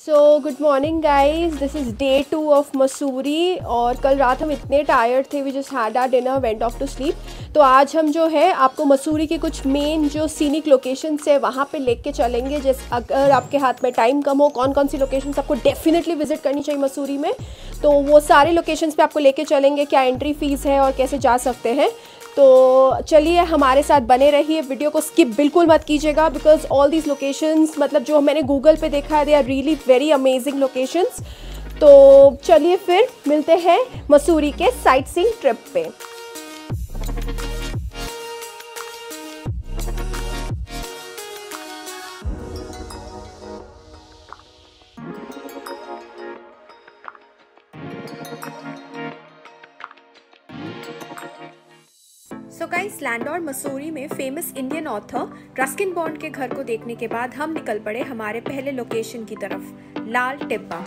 So good morning guys, this is day 2 of Mussoorie. और कल रात हम इतने टायर्ड थे, we just had our dinner, went off to sleep. तो आज हम जो है आपको मसूरी के कुछ मेन जो सीनिक लोकेशंस है वहाँ पे लेके चलेंगे। जैसे अगर आपके हाथ में टाइम कम हो, कौन कौन सी लोकेशंस आपको डेफिनेटली विजिट करनी चाहिए मसूरी में, तो वो सारे लोकेशंस पे आपको लेके चलेंगे। क्या एंट्री फ़ीस है और कैसे जा सकते हैं। तो चलिए हमारे साथ बने रहिए, वीडियो को स्किप बिल्कुल मत कीजिएगा, बिकॉज ऑल दीज लोकेशंस मतलब जो मैंने गूगल पे देखा है, they are really very amazing locations. तो चलिए फिर मिलते हैं मसूरी के साइट सीइंग ट्रिप पे। सो गाइस, लैंडलॉर्ड मसूरी में famous Indian author Ruskin bond के घर को देखने के बाद हम निकल पड़े हमारे पहले लोकेशन की तरफ, लाल टिब्बा।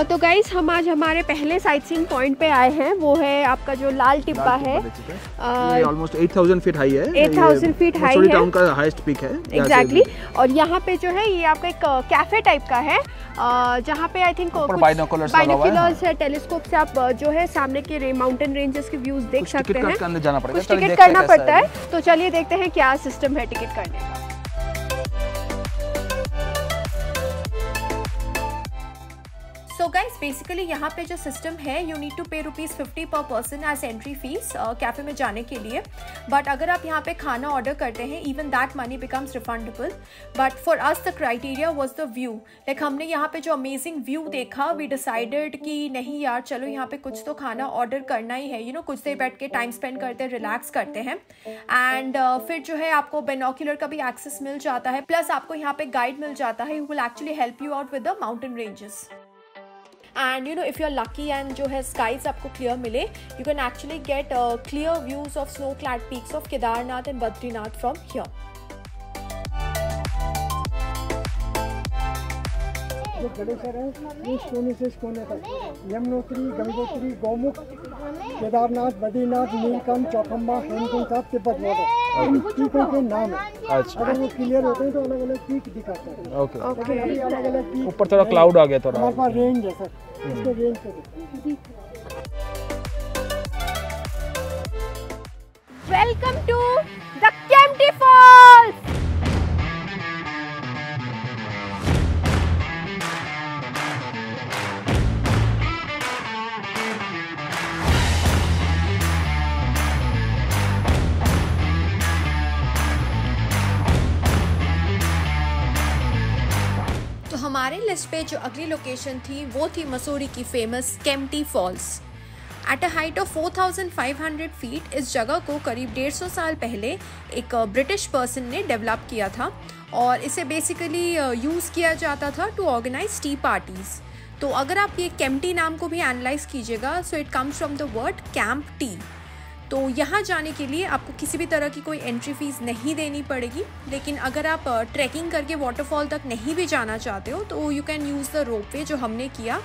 तो गाइस, हम आज हमारे पहले साइट सीइंग पॉइंट पे आए हैं, वो है आपका जो लाल टिब्बा है। ये ऑलमोस्ट 8000 फीट हाई है। 8000 फीट हाई है, टाउन का हाईएस्ट पीक है। एग्जैक्टली। और यहाँ पे जो है ये आपका एक कैफे टाइप का है, जहाँ पे आई थिंक बाइनोकुलर्स है, टेलीस्कोप से आप जो है सामने के माउंटेन रेंजेस के व्यूज देख सकते हैं। कुछ टिकट करना पड़ता है, तो चलिए देखते हैं क्या सिस्टम है टिकट करने का। सो गाइस, बेसिकली यहाँ पे जो सिस्टम है, you need to pay ₹50 per person as entry fee cafe में जाने के लिए। बट अगर आप यहाँ पे खाना ऑर्डर करते हैं, even that money becomes refundable. But for us the criteria was the view. Like हमने यहाँ पे जो अमेजिंग व्यू देखा, वी डिसाइडेड कि नहीं यार, चलो यहाँ पे कुछ तो खाना ऑर्डर करना ही है। कुछ देर बैठ के टाइम स्पेंड करते हैं, रिलैक्स करते हैं। एंड फिर जो है आपको बाइनोकुलर का भी एक्सेस मिल जाता है, प्लस आपको यहाँ पे गाइड मिल जाता है, who will actually help you out with the mountain ranges. And if you are lucky and जो है स्काइज आपको क्लियर मिले, you can actually get clear views of snow clad peaks of Kedarnath and Badrinath from here. जो glacier है ये कोने से कोने तक, यमुनोत्री, गंगोत्री, गौमुख, केदारनाथ, बद्रीनाथ, नीलकंठ, चौखम्बा, हेमकुंड साहब, तिब्बत बॉर्डर, इन पीकों के नाम है। अगर वो क्लियर होते हैं तो अलग अलग पीक दिखाते हैं। ओके। अलग अलग पीक, ऊपर थोड़ा क्लाउड आ गया, थोड़ा हमारे पास रेंज है सर, इसको रेंज करें। Welcome to the Kempty Falls. हमारे लिस्ट पे जो अगली लोकेशन थी वो थी मसूरी की famous Kempty Falls. At a height of 4500 feet इस जगह को करीब 150 साल पहले एक ब्रिटिश पर्सन ने डेवलप किया था, और इसे बेसिकली यूज़ किया जाता था टू ऑर्गेनाइज टी पार्टीज़। तो अगर आप ये केम्प्टी नाम को भी एनालाइज कीजिएगा, so it comes from the word camp T. तो यहाँ जाने के लिए आपको किसी भी तरह की कोई एंट्री फीस नहीं देनी पड़ेगी। लेकिन अगर आप ट्रैकिंग करके वाटरफॉल तक नहीं भी जाना चाहते हो, तो you can use the ropeway, जो हमने किया।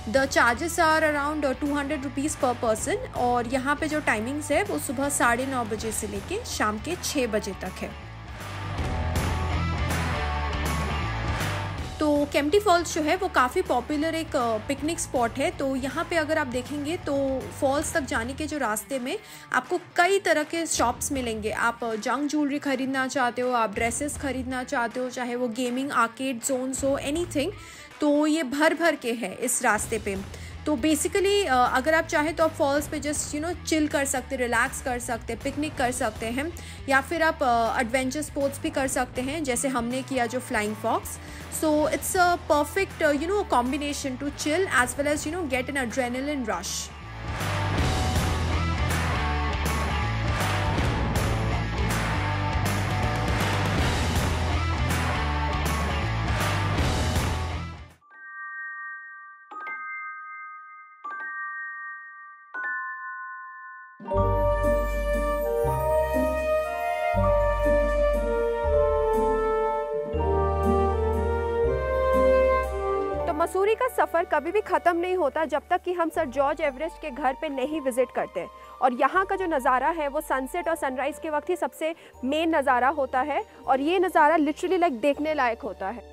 द चार्जेस आर अराउंड ₹200 पर पर्सन, और यहाँ पे जो टाइमिंग्स है वो सुबह 9:30 बजे से लेके शाम के 6 बजे तक है। तो केम्प्टी फॉल्स जो है वो काफ़ी पॉपुलर एक पिकनिक स्पॉट है। तो यहाँ पे अगर आप देखेंगे तो फॉल्स तक जाने के जो रास्ते में आपको कई तरह के शॉप्स मिलेंगे। आप जंग ज्वेलरी खरीदना चाहते हो, आप ड्रेसेस खरीदना चाहते हो, चाहे वो गेमिंग आर्केड जोन्स हो, एनीथिंग, तो ये भर भर के है इस रास्ते पे। तो बेसिकली अगर आप चाहें तो आप फॉल्स पे जस्ट चिल कर सकते, रिलैक्स कर सकते, पिकनिक कर सकते हैं, या फिर आप एडवेंचर स्पोर्ट्स भी कर सकते हैं, जैसे हमने किया जो flying fox. So it's a perfect combination to chill as well as get an adrenaline rush. Mussoorie का सफ़र कभी भी ख़त्म नहीं होता जब तक कि हम सर जॉर्ज एवरेस्ट के घर पे नहीं विज़िट करते। और यहाँ का जो नज़ारा है वो सनसेट और सनराइज़ के वक्त ही सबसे मेन नज़ारा होता है और ये नज़ारा लिटरली लाइक देखने लायक होता है।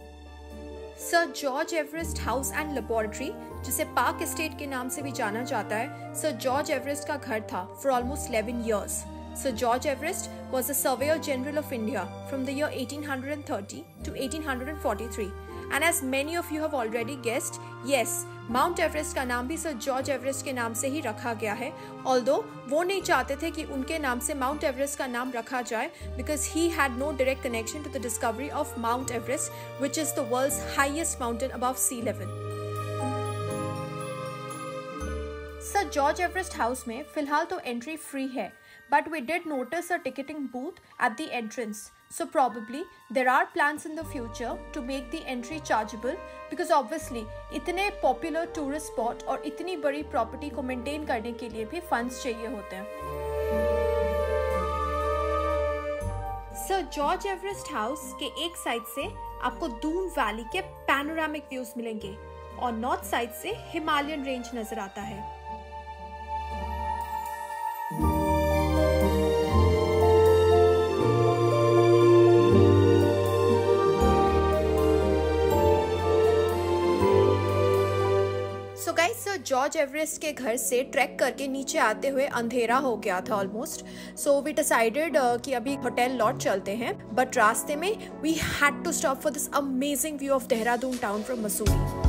Sir George Everest house and laboratory, जिसे पार्क एस्टेट के नाम से भी जाना जाता है, सर जॉर्ज एवरेस्ट का घर था for almost 11 years. Sir George Everest was a Surveyor General of India from the year 1830 to 1843. And as many of you have already guessed, yes, Mount Everest का नाम भी Sir George Everest के नाम से ही रखा गया है। Although वो नहीं चाहते थे कि उनके नाम से Mount Everest का नाम रखा जाए, because he had no direct connection to the discovery of Mount Everest, which is the world's highest mountain above sea level. Sir George Everest House में फिलहाल तो एंट्री फ्री है, but we did notice a ticketing booth at the entrance. So probably there are plans in the future to make the entry chargeable, because obviously इतने popular tourist spot और इतनी बड़ी property को maintain करने के लिए भी funds चाहिए होते हैं। Sir George Everest House के एक साइड से आपको दून वैली के panoramic views मिलेंगे और नॉर्थ साइड से हिमालयन रेंज नजर आता है। So guys, sir George Everest के घर से ट्रैक करके नीचे आते हुए अंधेरा हो गया था ऑलमोस्ट। सो वी डिसाइडेड कि अभी होटल लॉट चलते हैं, बट रास्ते में we had to stop for this amazing view of Dehradun town from Mussoorie.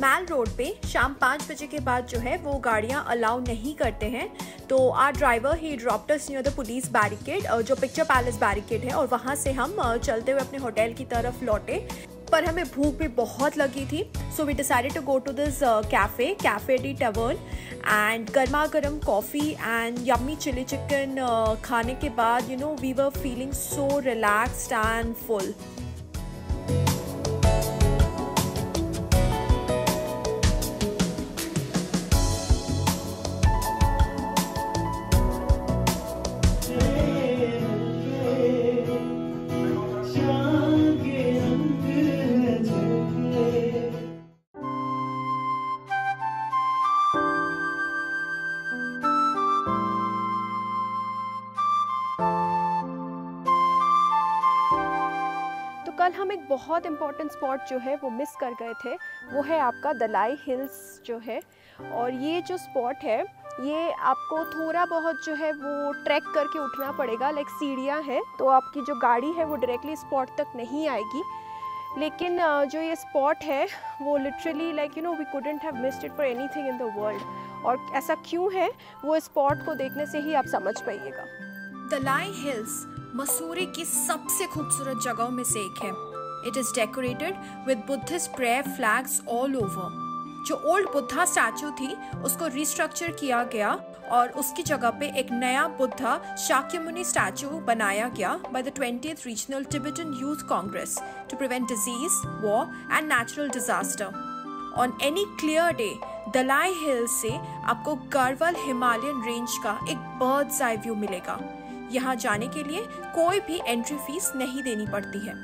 Mall road पे शाम 5 बजे के बाद जो है वो गाड़ियाँ अलाउ नहीं करते हैं। तो आर ड्राइवर ही dropped us near the police barricade, जो पिक्चर पैलेस बैरिकेड है, और वहाँ से हम चलते हुए अपने होटल की तरफ लौटे। पर हमें भूख भी बहुत लगी थी, so we decided to go to this Cafe De Tavern, and गर्मा गर्म coffee and yummy chilli chicken खाने के बाद we were feeling so relaxed and full. कल हम एक बहुत इम्पॉर्टेंट स्पॉट जो है वो मिस कर गए थे, वो है आपका दलाई हिल्स जो है। और ये जो स्पॉट है ये आपको थोड़ा बहुत जो है वो ट्रैक करके उठना पड़ेगा, लाइक सीढ़ियाँ हैं, तो आपकी जो गाड़ी है वो डायरेक्टली स्पॉट तक नहीं आएगी। लेकिन जो ये स्पॉट है वो literally like we couldn't have missed it for anything in the world. और ऐसा क्यों है वो स्पॉट को देखने से ही आप समझ पाइएगा। दलाई हिल्स मसूरी की सबसे खूबसूरत जगहों में से एक है। It is decorated with Buddhist prayer flags all over. जो ओल्ड बुद्धा स्टैचू थी उसको रिस्ट्रक्चर किया गया और उसकी जगह पे एक नया बुद्धा शाक्यमुनि स्टैचू बनाया गया by the 20th regional Tibetan youth congress to prevent disease, war and natural disaster. On any clear day Dalai Hill से आपको गढ़वाल हिमालयन रेंज का एक बर्ड्स आई व्यू मिलेगा। यहाँ जाने के लिए कोई भी एंट्री फीस नहीं देनी पड़ती है।